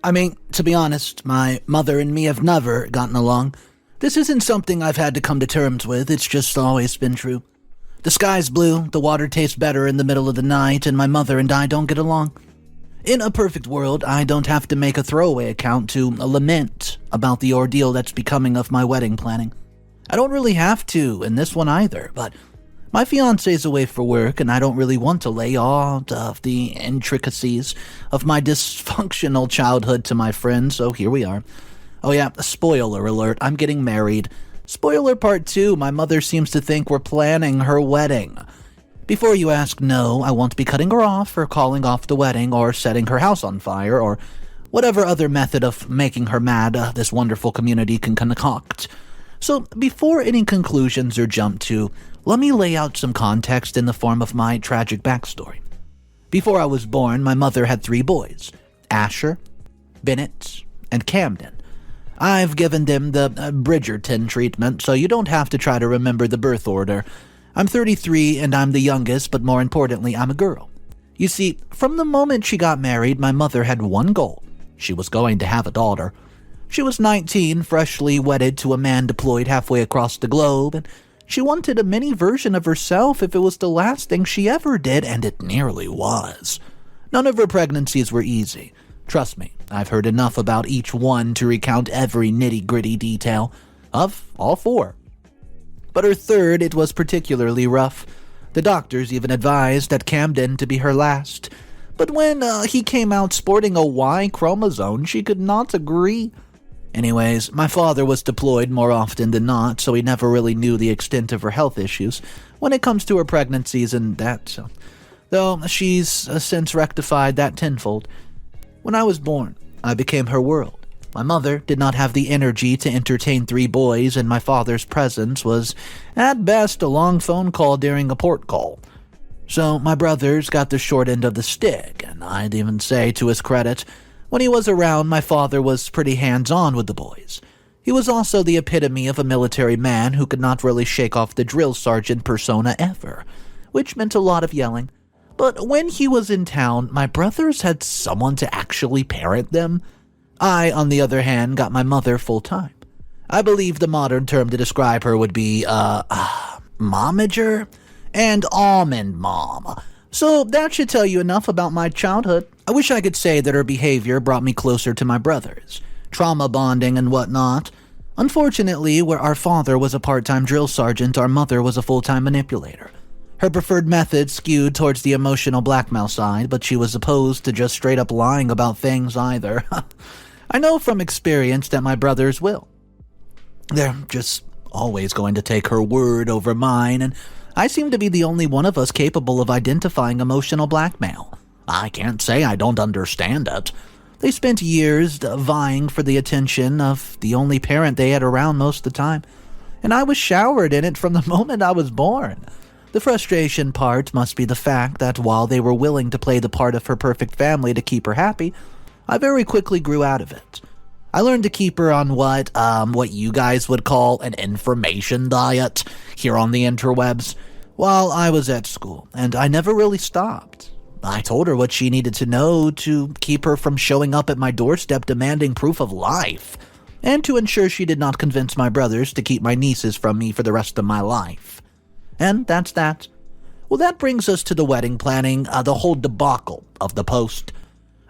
I mean, to be honest, my mother and me have never gotten along. This isn't something I've had to come to terms with, it's just always been true. The sky's blue, the water tastes better in the middle of the night, and my mother and I don't get along. In a perfect world, I don't have to make a throwaway account to lament about the ordeal that's becoming of my wedding planning. I don't really have to in this one either, but my fiancé's away for work and I don't really want to lay all of the intricacies of my dysfunctional childhood to my friends, so here we are. Oh yeah, spoiler alert, I'm getting married. Spoiler part 2, my mother seems to think we're planning her wedding. Before you ask, no, I won't be cutting her off or calling off the wedding or setting her house on fire or whatever other method of making her mad this wonderful community can concoct. So before any conclusions are jumped to, let me lay out some context in the form of my tragic backstory. Before I was born, my mother had 3 boys, Asher, Bennett, and Camden. I've given them the Bridgerton treatment, so you don't have to try to remember the birth order. I'm 33 and I'm the youngest, but more importantly, I'm a girl. You see, from the moment she got married, my mother had one goal. She was going to have a daughter. She was 19, freshly wedded to a man deployed halfway across the globe, and she wanted a mini version of herself if it was the last thing she ever did, and it nearly was. None of her pregnancies were easy. Trust me, I've heard enough about each one to recount every nitty-gritty detail of all 4. But her third, it was particularly rough. The doctors even advised that Camden to be her last. But when he came out sporting a Y chromosome, she could not agree. Anyways, my father was deployed more often than not, so he never really knew the extent of her health issues when it comes to her pregnancies and that. So, though she's since rectified that tenfold. When I was born, I became her world. My mother did not have the energy to entertain 3 boys, and my father's presence was, at best, a long phone call during a port call. So my brothers got the short end of the stick, and I'd even say, to his credit, when he was around, my father was pretty hands-on with the boys. He was also the epitome of a military man who could not really shake off the drill sergeant persona ever, which meant a lot of yelling. But when he was in town, my brothers had someone to actually parent them. I, on the other hand, got my mother full-time. I believe the modern term to describe her would be, momager and almond mom. So that should tell you enough about my childhood. I wish I could say that her behavior brought me closer to my brothers, trauma bonding and whatnot. Unfortunately, where our father was a part-time drill sergeant, our mother was a full-time manipulator. Her preferred method skewed towards the emotional blackmail side, but she was opposed to just straight-up lying about things either. I know from experience that my brothers will. They're just always going to take her word over mine, and I seem to be the only one of us capable of identifying emotional blackmail. I can't say I don't understand it. They spent years vying for the attention of the only parent they had around most of the time, and I was showered in it from the moment I was born. The frustration part must be the fact that while they were willing to play the part of her perfect family to keep her happy, I very quickly grew out of it. I learned to keep her on what you guys would call an information diet here on the interwebs while I was at school, and I never really stopped. I told her what she needed to know to keep her from showing up at my doorstep demanding proof of life, and to ensure she did not convince my brothers to keep my nieces from me for the rest of my life. And that's that. Well, that brings us to the wedding planning, the whole debacle of the post.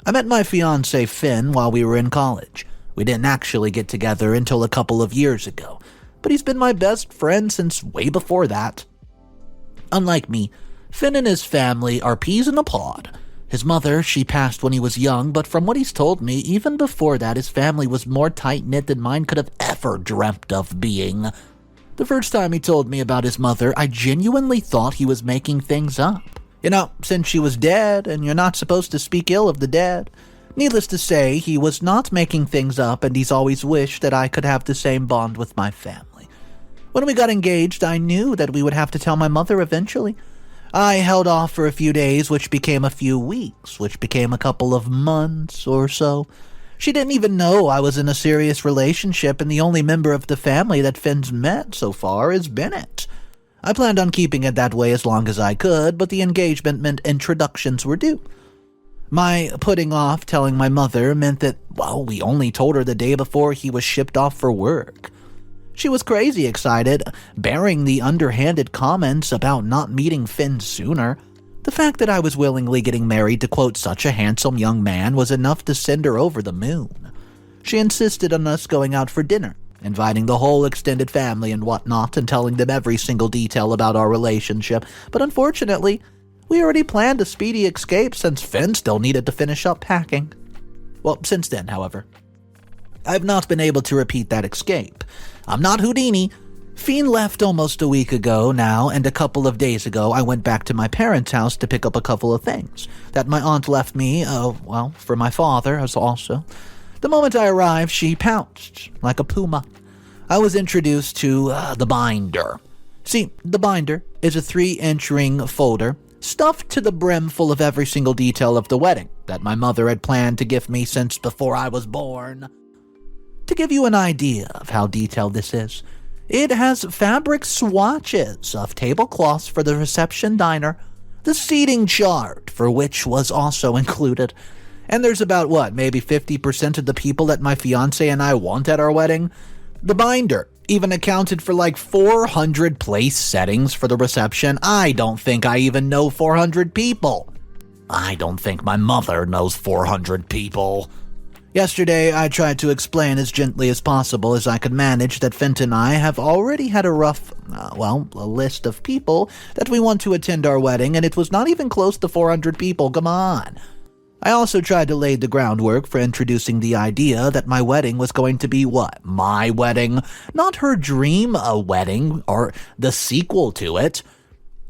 I met my fiancé Finn while we were in college. We didn't actually get together until a couple of years ago, but he's been my best friend since way before that. Unlike me, Finn and his family are peas in a pod. His mother, she passed when he was young, but from what he's told me, even before that, his family was more tight-knit than mine could have ever dreamt of being. The first time he told me about his mother, I genuinely thought he was making things up. You know, since she was dead, and you're not supposed to speak ill of the dead. Needless to say, he was not making things up, and he's always wished that I could have the same bond with my family. When we got engaged, I knew that we would have to tell my mother eventually. I held off for a few days, which became a few weeks, which became a couple of months or so. She didn't even know I was in a serious relationship, and the only member of the family that Finn's met so far is Bennett. I planned on keeping it that way as long as I could, but the engagement meant introductions were due. My putting off telling my mother meant that, well, we only told her the day before he was shipped off for work. She was crazy excited, bearing the underhanded comments about not meeting Finn sooner. The fact that I was willingly getting married to, quote, such a handsome young man was enough to send her over the moon. She insisted on us going out for dinner, inviting the whole extended family and whatnot and telling them every single detail about our relationship, but unfortunately, we already planned a speedy escape since Finn still needed to finish up packing. Well, since then, however, I've not been able to repeat that escape. I'm not Houdini. Finn left almost a week ago now, and a couple of days ago I went back to my parents' house to pick up a couple of things that my aunt left me, for my father as also. The moment I arrived, she pounced like a puma. I was introduced to the binder. See, the binder is a 3-inch ring folder stuffed to the brim full of every single detail of the wedding that my mother had planned to give me since before I was born. To give you an idea of how detailed this is, it has fabric swatches of tablecloths for the reception diner, the seating chart for which was also included, and there's about, maybe 50% of the people that my fiancé and I want at our wedding. The binder even accounted for like 400 place settings for the reception. I don't think I even know 400 people. I don't think my mother knows 400 people. Yesterday, I tried to explain as gently as possible as I could manage that Fenton and I have already had a rough, a list of people that we want to attend our wedding, and it was not even close to 400 people, come on. I also tried to lay the groundwork for introducing the idea that my wedding was going to be my wedding, not her dream wedding or the sequel to it.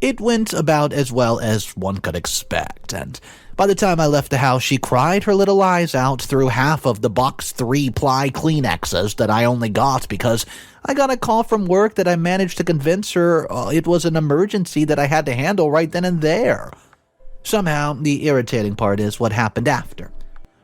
It went about as well as one could expect, and by the time I left the house, she cried her little eyes out through half of the box 3-ply Kleenexes that I only got because I got a call from work that I managed to convince her it was an emergency that I had to handle right then and there. Somehow, the irritating part is what happened after.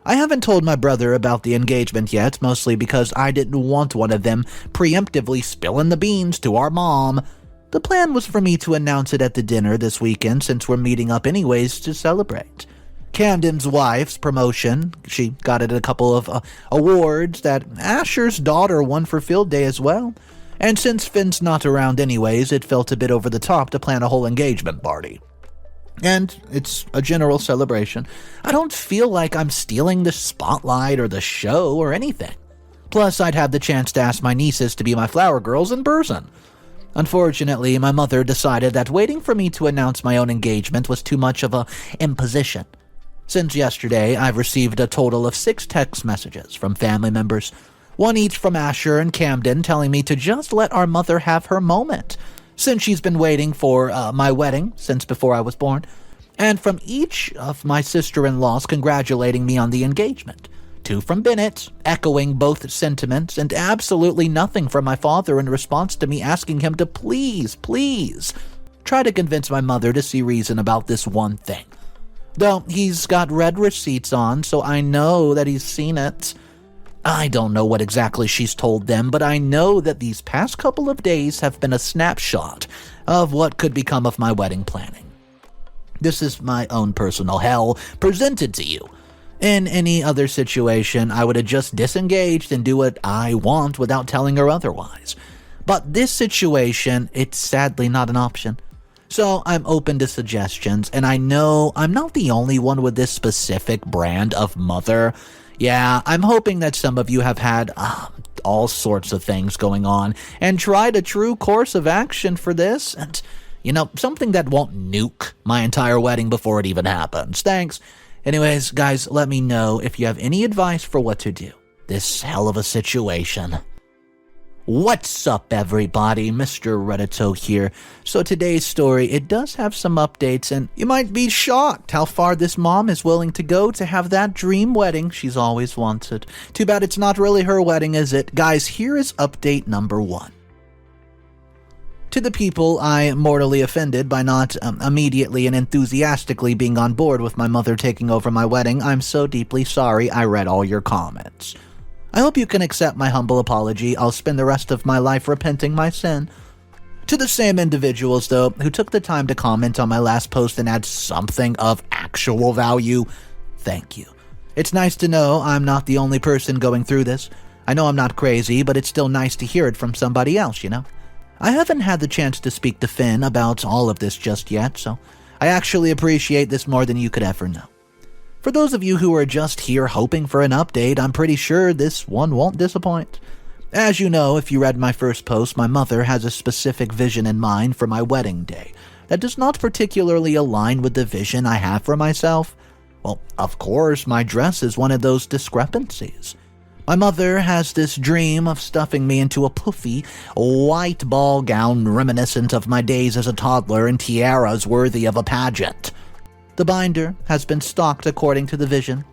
I haven't told my brother about the engagement yet, mostly because I didn't want one of them preemptively spilling the beans to our mom. The plan was for me to announce it at the dinner this weekend since we're meeting up anyways to celebrate. Camden's wife's promotion, she got it at a couple of awards that Asher's daughter won for field day as well. And since Finn's not around anyways, it felt a bit over the top to plan a whole engagement party. And it's a general celebration. I don't feel like I'm stealing the spotlight or the show or anything. Plus, I'd have the chance to ask my nieces to be my flower girls in person. Unfortunately, my mother decided that waiting for me to announce my own engagement was too much of a imposition. Since yesterday, I've received a total of 6 text messages from family members, one each from Asher and Camden, telling me to just let our mother have her moment, since she's been waiting for my wedding since before I was born, and from each of my sister-in-laws congratulating me on the engagement. 2 from Bennett, echoing both sentiments, and absolutely nothing from my father in response to me asking him to please try to convince my mother to see reason about this one thing. Though he's got red receipts on, so I know that he's seen it. I don't know what exactly she's told them, but I know that these past couple of days have been a snapshot of what could become of my wedding planning. This is my own personal hell presented to you. In any other situation, I would have just disengaged and do what I want without telling her otherwise. But this situation, it's sadly not an option. So I'm open to suggestions, and I know I'm not the only one with this specific brand of mother. Yeah, I'm hoping that some of you have had all sorts of things going on and tried a true course of action for this, and, something that won't nuke my entire wedding before it even happens. Thanks. Anyways, guys, let me know if you have any advice for what to do. This hell of a situation. What's up, everybody? Mr. Reddito here. So today's story, it does have some updates, and you might be shocked how far this mom is willing to go to have that dream wedding she's always wanted. Too bad it's not really her wedding, is it? Guys, here is update number 1. To the people I mortally offended by not immediately and enthusiastically being on board with my mother taking over my wedding, I'm so deeply sorry I read all your comments. I hope you can accept my humble apology. I'll spend the rest of my life repenting my sin. To the same individuals, though, who took the time to comment on my last post and add something of actual value, thank you. It's nice to know I'm not the only person going through this. I know I'm not crazy, but it's still nice to hear it from somebody else, you know? I haven't had the chance to speak to Finn about all of this just yet, so I actually appreciate this more than you could ever know. For those of you who are just here hoping for an update, I'm pretty sure this one won't disappoint. As you know, if you read my first post, my mother has a specific vision in mind for my wedding day that does not particularly align with the vision I have for myself. Well, of course, my dress is one of those discrepancies. My mother has this dream of stuffing me into a puffy, white ball gown reminiscent of my days as a toddler and tiaras worthy of a pageant. The binder has been stocked according to the vision,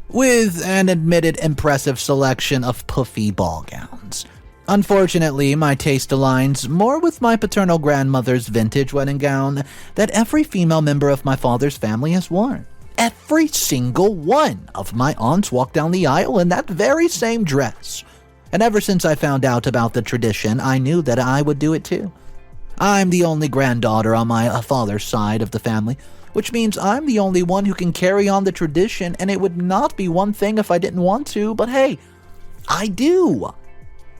with an admitted impressive selection of puffy ball gowns. Unfortunately, my taste aligns more with my paternal grandmother's vintage wedding gown that every female member of my father's family has worn. Every single one of my aunts walked down the aisle in that very same dress. And ever since I found out about the tradition, I knew that I would do it too. I'm the only granddaughter on my father's side of the family, which means I'm the only one who can carry on the tradition, and it would not be one thing if I didn't want to, but hey, I do.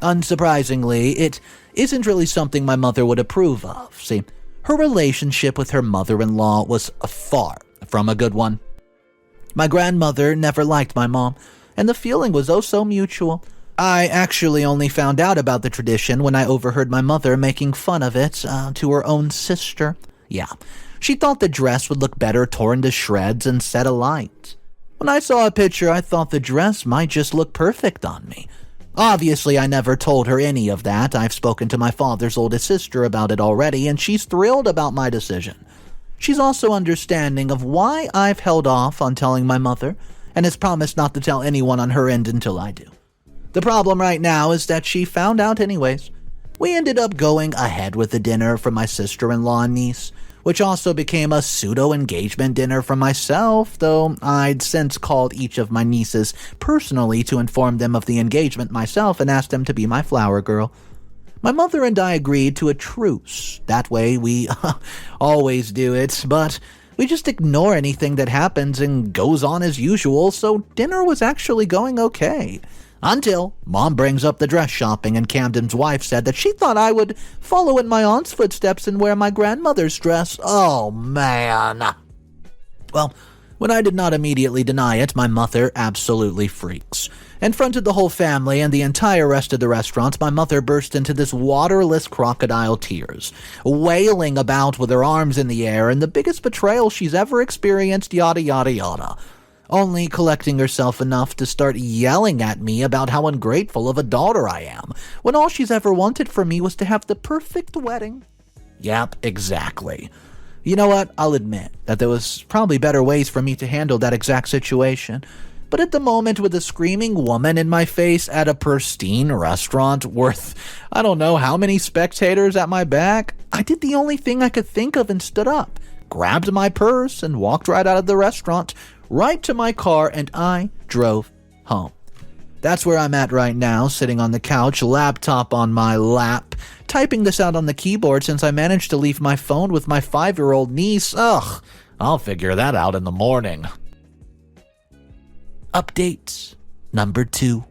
Unsurprisingly, it isn't really something my mother would approve of. See, her relationship with her mother-in-law was far from a good one. My grandmother never liked my mom, and the feeling was oh so mutual. I actually only found out about the tradition when I overheard my mother making fun of it to her own sister. Yeah, she thought the dress would look better torn to shreds and set alight. When I saw a picture, I thought the dress might just look perfect on me. Obviously, I never told her any of that. I've spoken to my father's oldest sister about it already, and she's thrilled about my decision. She's also understanding of why I've held off on telling my mother, and has promised not to tell anyone on her end until I do. The problem right now is that she found out anyways. We ended up going ahead with the dinner for my sister-in-law and niece, which also became a pseudo-engagement dinner for myself, though I'd since called each of my nieces personally to inform them of the engagement myself and asked them to be my flower girl. My mother and I agreed to a truce. That way we always do it, but we just ignore anything that happens and goes on as usual, so dinner was actually going okay. Until Mom brings up the dress shopping, and Camden's wife said that she thought I would follow in my aunt's footsteps and wear my grandmother's dress. Oh, man. Well, when I did not immediately deny it, my mother absolutely freaks. In front of the whole family and the entire rest of the restaurant, my mother burst into this waterless crocodile tears, wailing about with her arms in the air and the biggest betrayal she's ever experienced, yada yada yada. Only collecting herself enough to start yelling at me about how ungrateful of a daughter I am, when all she's ever wanted from me was to have the perfect wedding. Yep, exactly. You know what? I'll admit that there was probably better ways for me to handle that exact situation. But at the moment, with a screaming woman in my face at a pristine restaurant worth I don't know how many spectators at my back, I did the only thing I could think of and stood up, grabbed my purse, and walked right out of the restaurant, right to my car, and I drove home. That's where I'm at right now, sitting on the couch, laptop on my lap, typing this out on the keyboard since I managed to leave my phone with my 5-year-old niece. Ugh, I'll figure that out in the morning. Update number 2.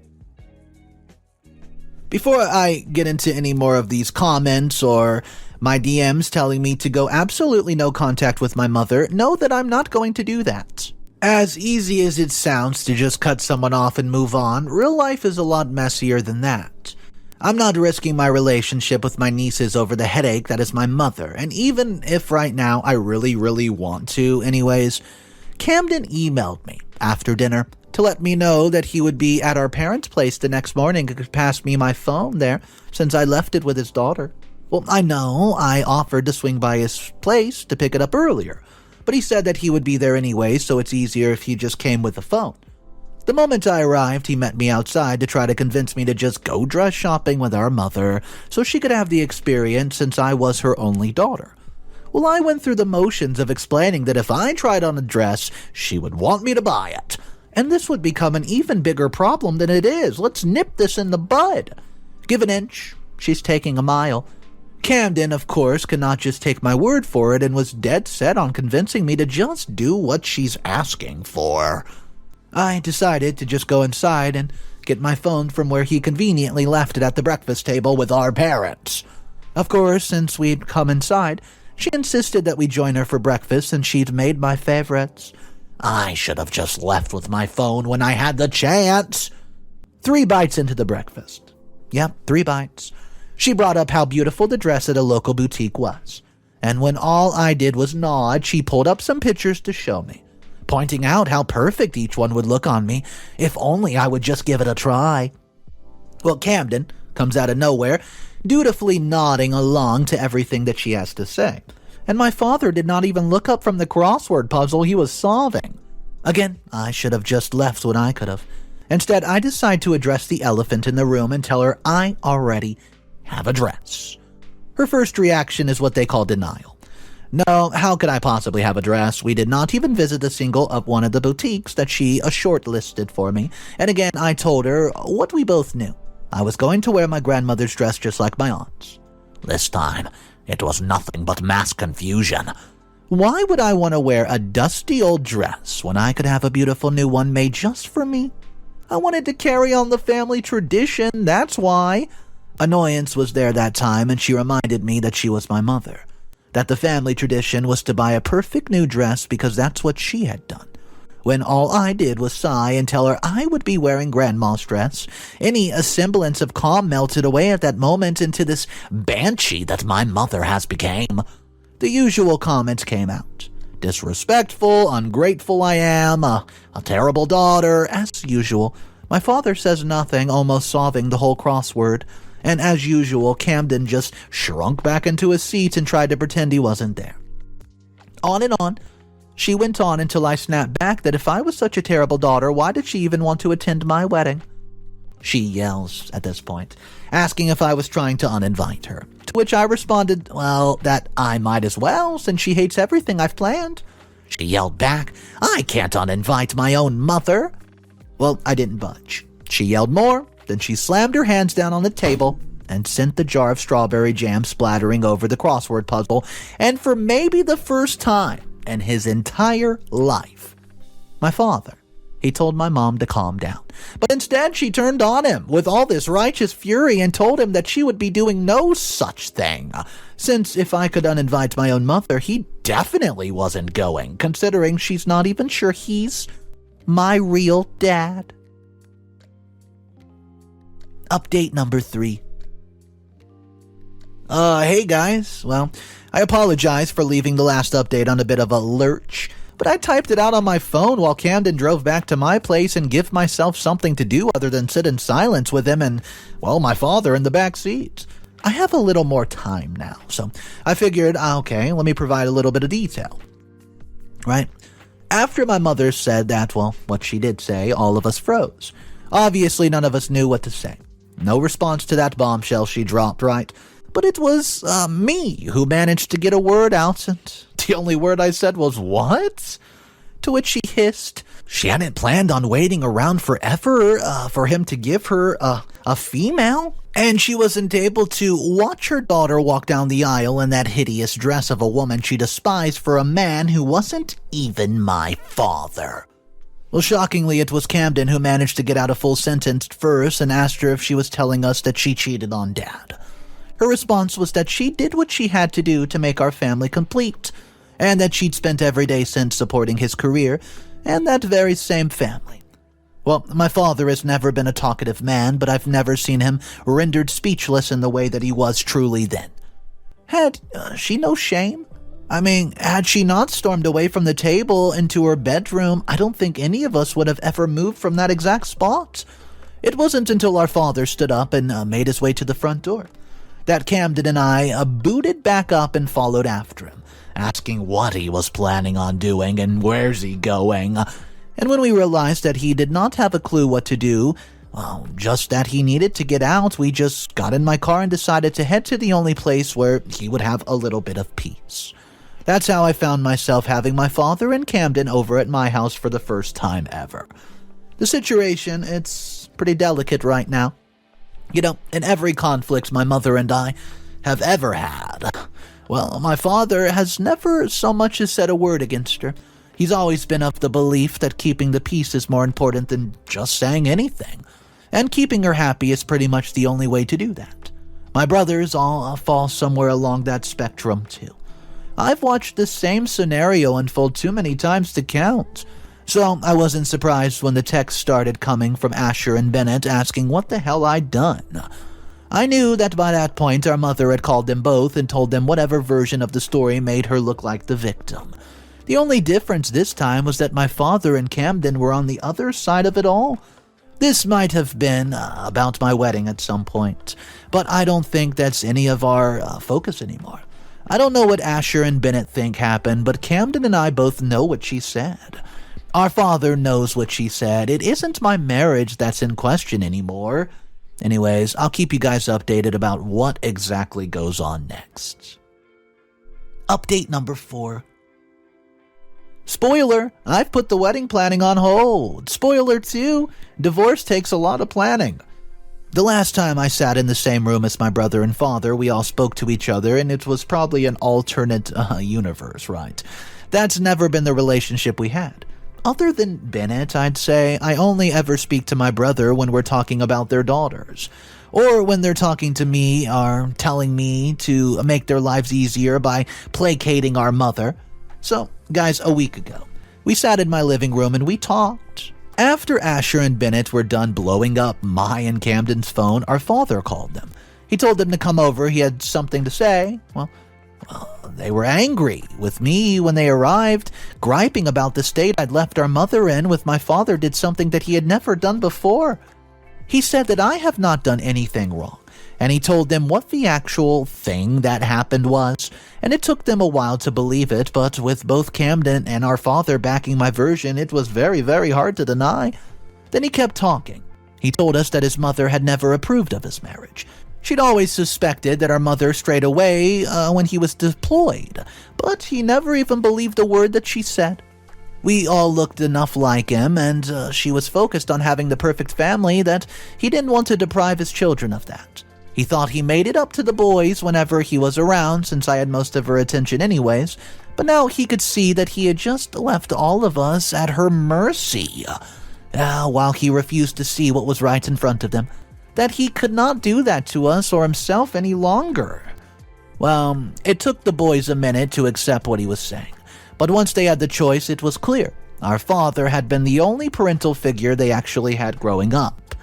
Before I get into any more of these comments or my DMs telling me to go absolutely no contact with my mother, know that I'm not going to do that. As easy as it sounds to just cut someone off and move on, real life is a lot messier than that. I'm not risking my relationship with my nieces over the headache that is my mother, and even if right now I really want to anyways, Camden emailed me after dinner to let me know that he would be at our parents' place the next morning and could pass me my phone there since I left it with his daughter. Well, I know I offered to swing by his place to pick it up earlier, but he said that he would be there anyway, so it's easier if he just came with the phone. The moment I arrived, he met me outside to try to convince me to just go dress shopping with our mother so she could have the experience since I was her only daughter. Well, I went through the motions of explaining that if I tried on a dress, she would want me to buy it. And this would become an even bigger problem than it is. Let's nip this in the bud. Give an inch, she's taking a mile. Camden, of course, could not just take my word for it and was dead set on convincing me to just do what she's asking for. I decided to just go inside and get my phone from where he conveniently left it at the breakfast table with our parents. Of course, since we'd come inside, she insisted that we join her for breakfast, and she'd made my favorites. I should have just left with my phone when I had the chance. 3 bites into the breakfast. Yep, 3 bites. She brought up how beautiful the dress at a local boutique was. And when all I did was nod, she pulled up some pictures to show me, pointing out how perfect each one would look on me if only I would just give it a try. Well, Camden comes out of nowhere, dutifully nodding along to everything that she has to say. And my father did not even look up from the crossword puzzle he was solving. Again, I should have just left when I could have. Instead, I decide to address the elephant in the room and tell her I already have a dress. Her first reaction is what they call denial. No, how could I possibly have a dress? We did not even visit a single of one of the boutiques that she shortlisted for me. And again, I told her what we both knew. I was going to wear my grandmother's dress just like my aunt's. This time, it was nothing but mass confusion. Why would I want to wear a dusty old dress when I could have a beautiful new one made just for me? I wanted to carry on the family tradition, that's why. Annoyance was there that time, and she reminded me that she was my mother. That the family tradition was to buy a perfect new dress because that's what she had done. When all I did was sigh and tell her I would be wearing Grandma's dress, any semblance of calm melted away at that moment into this banshee that my mother has became. The usual comments came out. Disrespectful, ungrateful I am, a terrible daughter, as usual. My father says nothing, almost solving the whole crossword. And as usual, Camden just shrunk back into his seat and tried to pretend he wasn't there. On and on. She went on until I snapped back that if I was such a terrible daughter, why did she even want to attend my wedding? She yells at this point, asking if I was trying to uninvite her. To which I responded, well, that I might as well, since she hates everything I've planned. She yelled back, I can't uninvite my own mother. Well, I didn't budge. She yelled more, then she slammed her hands down on the table and sent the jar of strawberry jam splattering over the crossword puzzle, and for maybe the first time in his entire life, my father, he told my mom to calm down. But instead, she turned on him with all this righteous fury and told him that she would be doing no such thing, since if I could uninvite my own mother, he definitely wasn't going, considering she's not even sure he's my real dad. Update number 3. Hey guys. Well, I apologize for leaving the last update on a bit of a lurch, but I typed it out on my phone while Camden drove back to my place and give myself something to do other than sit in silence with him and, well, my father in the back seat. I have a little more time now, so I figured, okay, let me provide a little bit of detail. Right? After my mother said that, well, what she did say, all of us froze. Obviously, none of us knew what to say. No response to that bombshell she dropped, right? But it was me who managed to get a word out, and the only word I said was, what? To which she hissed. She hadn't planned on waiting around forever for him to give her a female, and she wasn't able to watch her daughter walk down the aisle in that hideous dress of a woman she despised for a man who wasn't even my father. Well, shockingly, it was Camden who managed to get out a full sentence first and asked her if she was telling us that she cheated on Dad. Her response was that she did what she had to do to make our family complete, and that she'd spent every day since supporting his career and that very same family. Well, my father has never been a talkative man, but I've never seen him rendered speechless in the way that he was truly then. Had she no shame? I mean, had she not stormed away from the table into her bedroom, I don't think any of us would have ever moved from that exact spot. It wasn't until our father stood up and made his way to the front door that Camden and I booted back up and followed after him, asking what he was planning on doing and where's he going. And when we realized that he did not have a clue what to do, well, just that he needed to get out, we just got in my car and decided to head to the only place where he would have a little bit of peace. That's how I found myself having my father and Camden over at my house for the first time ever. The situation, it's pretty delicate right now. You know, in every conflict my mother and I have ever had, well, my father has never so much as said a word against her. He's always been of the belief that keeping the peace is more important than just saying anything, and keeping her happy is pretty much the only way to do that. My brothers all fall somewhere along that spectrum too. I've watched the same scenario unfold too many times to count, so I wasn't surprised when the text started coming from Asher and Bennett asking what the hell I'd done. I knew that by that point our mother had called them both and told them whatever version of the story made her look like the victim. The only difference this time was that my father and Camden were on the other side of it all. This might have been about my wedding at some point, but I don't think that's any of our focus anymore. I don't know what Asher and Bennett think happened, but Camden and I both know what she said. Our father knows what she said. It isn't my marriage that's in question anymore. Anyways, I'll keep you guys updated about what exactly goes on next. Update number 4. Spoiler, I've put the wedding planning on hold. Spoiler 2, divorce takes a lot of planning. The last time I sat in the same room as my brother and father, we all spoke to each other, and it was probably an alternate universe, right? That's never been the relationship we had. Other than Bennett, I'd say I only ever speak to my brother when we're talking about their daughters, or when they're talking to me or telling me to make their lives easier by placating our mother. So, guys, a week ago, we sat in my living room and we talked. After Asher and Bennett were done blowing up my and Camden's phone, our father called them. He told them to come over. He had something to say. Well, they were angry with me when they arrived, griping about the state I'd left our mother in with my father did something that he had never done before. He said that I have not done anything wrong, and he told them what the actual thing that happened was, and it took them a while to believe it, but with both Camden and our father backing my version, it was very, very hard to deny. Then he kept talking. He told us that his mother had never approved of his marriage. She'd always suspected that our mother strayed away when he was deployed, but he never even believed a word that she said. We all looked enough like him, and she was focused on having the perfect family that he didn't want to deprive his children of that. He thought he made it up to the boys whenever he was around, since I had most of her attention anyways, but now he could see that he had just left all of us at her mercy, while he refused to see what was right in front of them. That he could not do that to us or himself any longer. Well, it took the boys a minute to accept what he was saying, but once they had the choice, it was clear. Our father had been the only parental figure they actually had growing up.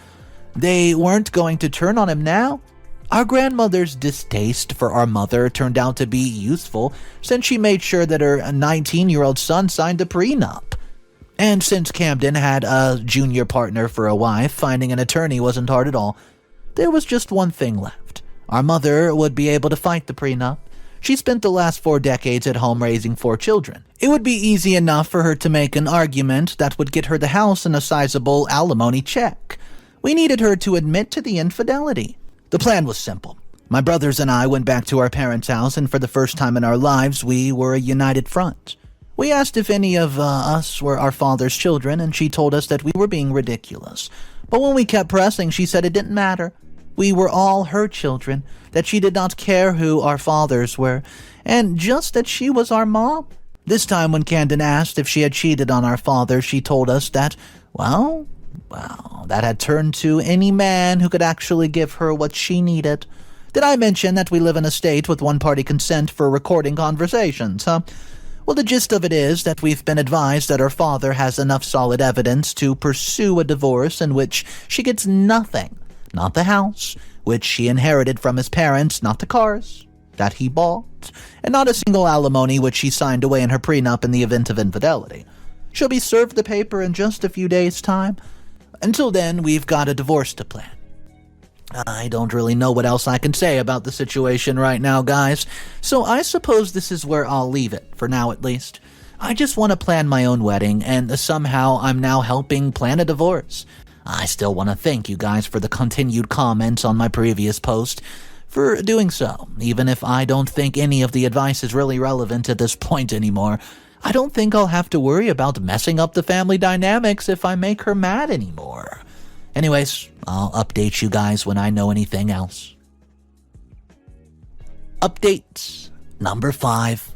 They weren't going to turn on him now. Our grandmother's distaste for our mother turned out to be useful, since she made sure that her 19-year-old son signed a prenup. And since Camden had a junior partner for a wife, finding an attorney wasn't hard at all. There was just one thing left. Our mother would be able to fight the prenup. She spent the last 4 decades at home raising 4 children. It would be easy enough for her to make an argument that would get her the house and a sizable alimony check. We needed her to admit to the infidelity. The plan was simple. My brothers and I went back to our parents' house, and for the first time in our lives, we were a united front. We asked if any of us were our father's children, and she told us that we were being ridiculous. But when we kept pressing, she said it didn't matter. We were all her children, that she did not care who our fathers were, and just that she was our mom. This time when Camden asked if she had cheated on our father, she told us that, well, that had turned to any man who could actually give her what she needed. Did I mention that we live in a state with one-party consent for recording conversations, huh? Well, the gist of it is that we've been advised that our father has enough solid evidence to pursue a divorce in which she gets nothing. Not the house, which she inherited from his parents, not the cars that he bought, and not a single alimony which she signed away in her prenup in the event of infidelity. She'll be served the paper in just a few days' time. Until then, we've got a divorce to plan. I don't really know what else I can say about the situation right now, guys, so I suppose this is where I'll leave it, for now at least. I just want to plan my own wedding, and somehow I'm now helping plan a divorce. I still want to thank you guys for the continued comments on my previous post, for doing so, even if I don't think any of the advice is really relevant at this point anymore. I don't think I'll have to worry about messing up the family dynamics if I make her mad anymore. Anyways, I'll update you guys when I know anything else. Update number 5.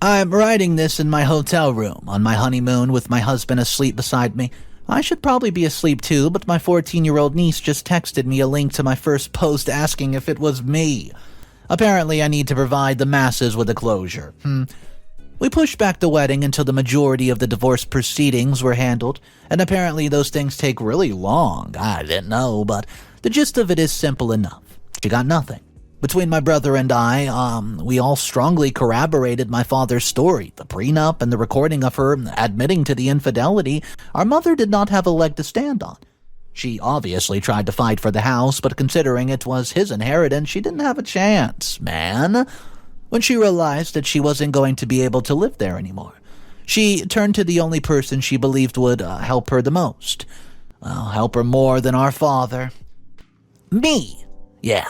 I'm writing this in my hotel room on my honeymoon with my husband asleep beside me. I should probably be asleep too, but my 14-year-old niece just texted me a link to my first post asking if it was me. Apparently, I need to provide the masses with a closure. We pushed back the wedding until the majority of the divorce proceedings were handled, and apparently those things take really long. I didn't know, but the gist of it is simple enough. She got nothing. Between my brother and I, we all strongly corroborated my father's story. The prenup and the recording of her admitting to the infidelity, our mother did not have a leg to stand on. She obviously tried to fight for the house, but considering it was his inheritance, she didn't have a chance, man. When she realized that she wasn't going to be able to live there anymore, she turned to the only person she believed would help her the most. Help her more than our father. Me. Yeah.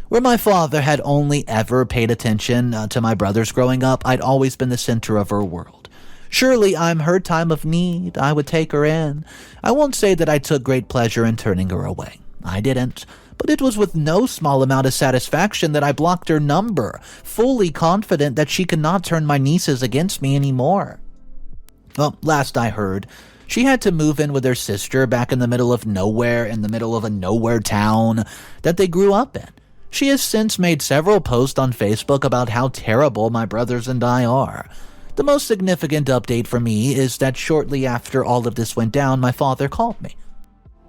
Where my father had only ever paid attention to my brothers growing up, I'd always been the center of her world. Surely I'm her time of need. I would take her in. I won't say that I took great pleasure in turning her away. I didn't. But it was with no small amount of satisfaction that I blocked her number, fully confident that she could not turn my nieces against me anymore. Well, last I heard, she had to move in with her sister back in the middle of nowhere, in the middle of a nowhere town that they grew up in. She has since made several posts on Facebook about how terrible my brothers and I are. The most significant update for me is that shortly after all of this went down, my father called me.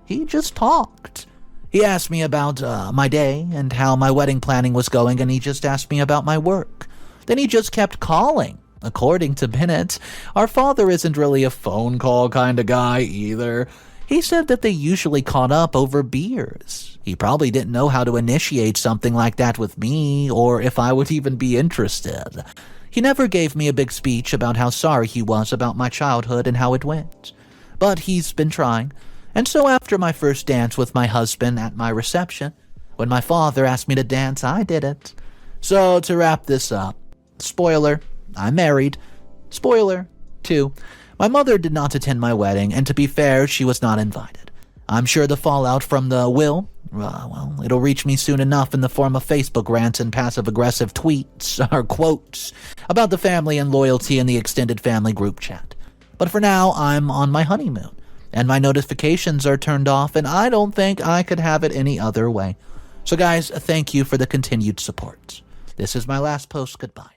He just talked. He asked me about my day and how my wedding planning was going, and he just asked me about my work. Then he just kept calling. According to Bennett, our father isn't really a phone call kind of guy either. He said that they usually caught up over beers. He probably didn't know how to initiate something like that with me, or if I would even be interested. He never gave me a big speech about how sorry he was about my childhood and how it went. But he's been trying. And so after my first dance with my husband at my reception, when my father asked me to dance, I did it. So to wrap this up, spoiler, I'm married. Spoiler, 2. My mother did not attend my wedding, and to be fair, she was not invited. I'm sure the fallout from the will, it'll reach me soon enough in the form of Facebook rants and passive-aggressive tweets, or quotes, about the family and loyalty in the extended family group chat. But for now, I'm on my honeymoon, and my notifications are turned off, and I don't think I could have it any other way. So guys, thank you for the continued support. This is my last post. Goodbye.